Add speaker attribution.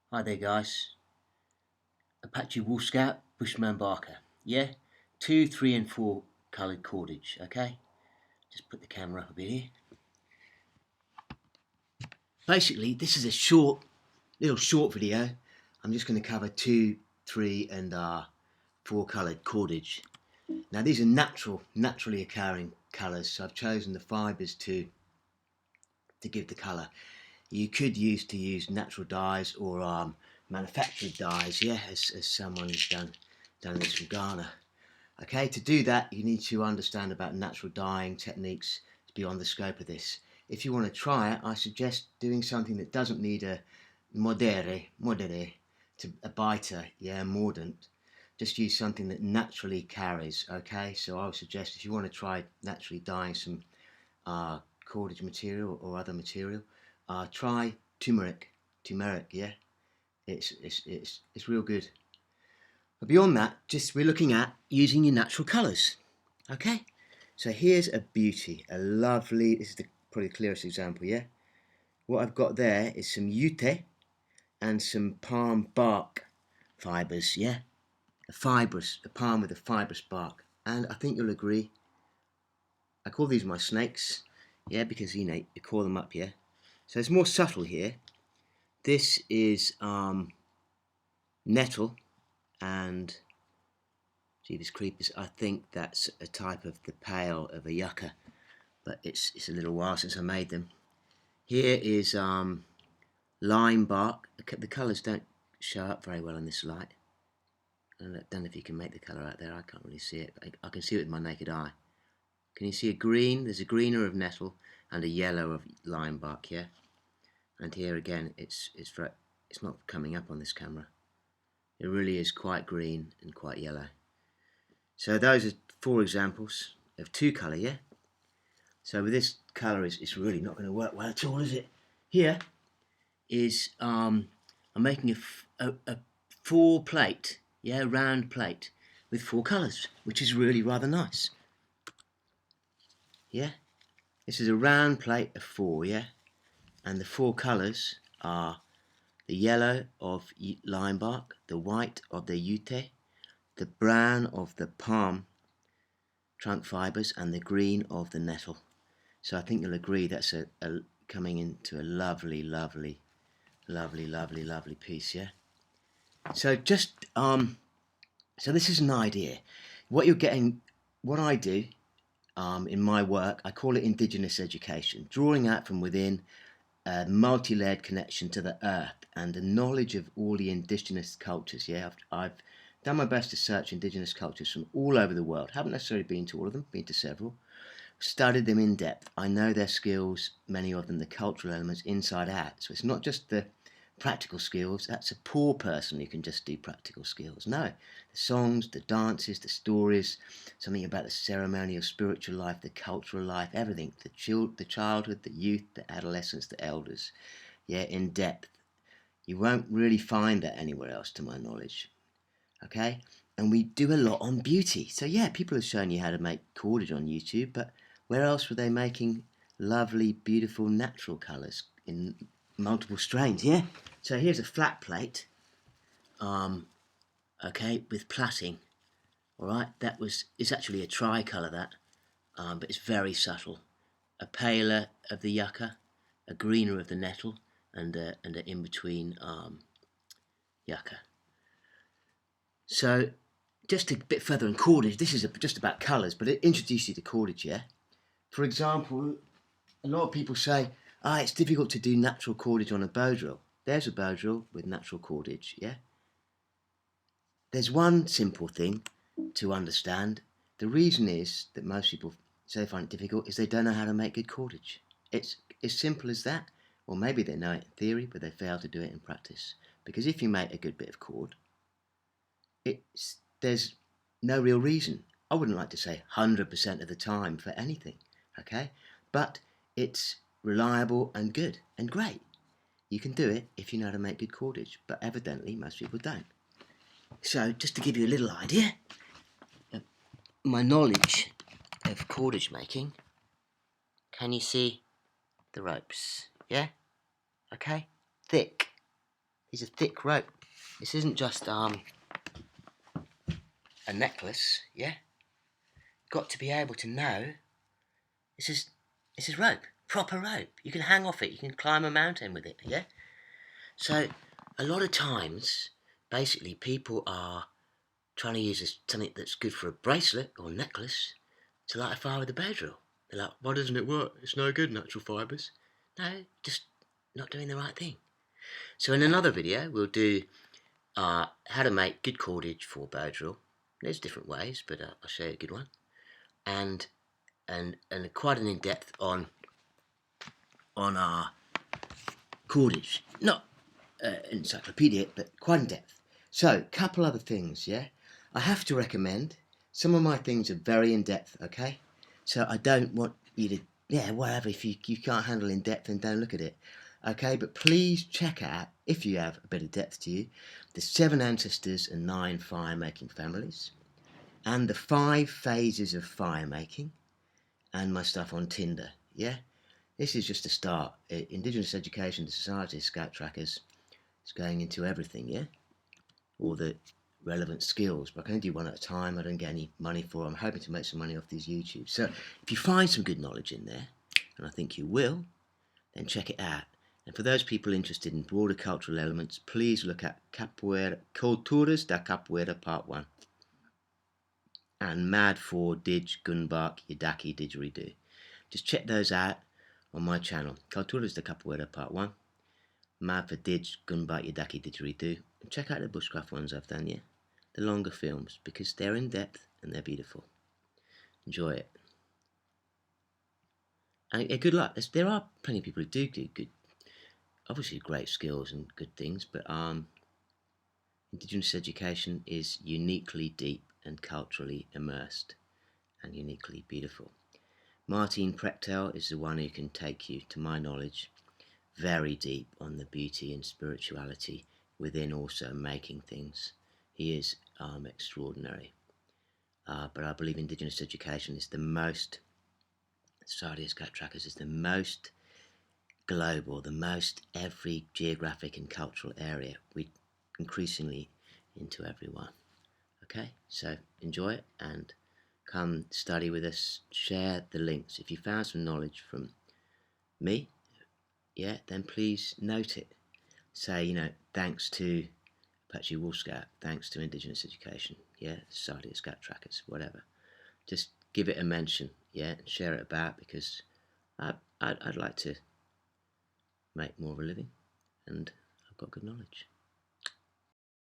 Speaker 1: Hi there guys, Apache Wolf Scout, Bushman Barker, yeah? 2, 3 and 4 coloured cordage, okay? Just put the camera up a bit here. Basically, this is a little short video. I'm just going to cover 2, 3 and 4 coloured cordage. Now these are naturally occurring colours, so I've chosen the fibres to give the colour. You could use natural dyes or manufactured dyes, yeah, as someone has done this from Ghana. Okay, to do that you need to understand about natural dyeing techniques beyond the scope of this. If you want to try it, I suggest doing something that doesn't need a modere, to a biter, yeah, mordant. Just use something that naturally carries, okay? So I would suggest if you want to try naturally dyeing some cordage material or other material, try turmeric, yeah? It's real good. But beyond that, we're looking at using your natural colours, okay? So here's a beauty, a lovely, this is probably the clearest example, yeah? What I've got there is some yute and some palm bark fibres, yeah? A palm with a fibrous bark. And I think you'll agree, I call these my snakes, yeah, because you call them up, yeah? So it's more subtle here. This is nettle and Jeepers Creepers, I think that's a type of the pale of a yucca, but it's a little while since I made them. Here is lime bark. The colours don't show up very well in this light. I don't know if you can make the colour out there. I can't really see it, but I can see it with my naked eye. Can you see a green? There's a greener of nettle and a yellow of lime bark, yeah? And here again, it's not coming up on this camera. It really is quite green and quite yellow. So those are 4 examples of 2 colour, yeah? So with this colour, it's really not going to work well at all, is it? Here is, I'm making a 4 plate, yeah, round plate with 4 colours, which is really rather nice. Yeah? This is a round plate of 4, yeah? And the 4 colours are the yellow of lime bark, the white of the yute, the brown of the palm trunk fibres, and the green of the nettle. So I think you'll agree that's coming into a lovely piece, yeah? So so this is an idea. What you're getting, what I do in my work, I call it Indigenous education, drawing out from within a multi-layered connection to the earth and the knowledge of all the indigenous cultures, yeah? I've done my best to search indigenous cultures from all over the world. Haven't necessarily been to all of them, been to several. Studied them in depth. I know their skills, many of them, the cultural elements inside out. So it's not just the practical skills. That's a poor person who can just do practical skills. No, the songs, the dances, the stories, something about the ceremonial spiritual life, the cultural life, everything. The childhood, the youth, the adolescents, the elders. Yeah, in depth. You won't really find that anywhere else, to my knowledge. Okay? And we do a lot on beauty. So yeah, people have shown you how to make cordage on YouTube, but where else were they making lovely, beautiful, natural colours in multiple strains, yeah? So here's a flat plate, okay, with plaiting, all right? It's actually a tricolour, that, but it's very subtle. A paler of the yucca, a greener of the nettle, and an in-between yucca. So just a bit further on cordage, this is just about colours, but it introduces you to cordage, yeah? For example, a lot of people say, it's difficult to do natural cordage on a bow drill. There's a bow drill with natural cordage, yeah? There's one simple thing to understand. The reason is that most people say they find it difficult is they don't know how to make good cordage. It's as simple as that. Or maybe they know it in theory, but they fail to do it in practice. Because if you make a good bit of cord, there's no real reason. I wouldn't like to say 100% of the time for anything, okay? But it's reliable and good and great. You can do it if you know how to make good cordage, but evidently most people don't. So just to give you a little idea of my knowledge of cordage making, can you see the ropes? Yeah? Okay? Thick. These are thick rope. This isn't just a necklace, yeah? Got to be able to know this is rope, proper rope. You can hang off it, you can climb a mountain with it, yeah? So a lot of times, basically, people are trying to use something that's good for a bracelet or necklace to light a fire with a bow drill. They're like, why doesn't it work? It's no good, natural fibres. No, just not doing the right thing. So in another video, we'll do how to make good cordage for bow drill. There's different ways, but I'll show you a good one. And quite an in-depth on our cordage. Not encyclopedic, but quite in-depth. So, couple other things, yeah? I have to recommend, some of my things are very in-depth, okay? So I don't want you to, whatever, if you can't handle in-depth, then don't look at it. Okay, but please check out, if you have a bit of depth to you, the 7 ancestors and 9 fire-making families, and the 5 phases of fire-making, and my stuff on Tinder, yeah? This is just a start. Indigenous education, the Society of Scout Trackers, is going into everything, yeah? All the relevant skills, but I can only do one at a time. I don't get any money for it. I'm hoping to make some money off these YouTube. So if you find some good knowledge in there, and I think you will, then check it out. And for those people interested in broader cultural elements, please look at Capoeira, Culturas Da Capoeira Part 1. And Mad for Didge, Gunbark, Yidaki, Didjeridoo. Just check those out on my channel. Culturas Da Capoeira Part 1. Mad for Didge, Gunbark, Yidaki, Didjeridoo. And check out the bushcraft ones I've done, yeah? The longer films, because they're in depth and they're beautiful. Enjoy it. And good luck. There are plenty of people who do good, obviously great skills and good things, but Indigenous education is uniquely deep and culturally immersed and uniquely beautiful. Martin Prechtel is the one who can take you, to my knowledge, very deep on the beauty and spirituality within also making things. He is extraordinary. But I believe Indigenous education is the most, Society of Scout Trackers is the most global, the most every geographic and cultural area. We increasingly into everyone. Okay, so enjoy it and come study with us. Share the links. If you found some knowledge from me, then please note it. Say, thanks to Apache Wolf Scout, thanks to Indigenous education, Society of Scout Trackers, whatever. Just give it a mention, and share it about, because I'd like to make more of a living, and I've got good knowledge.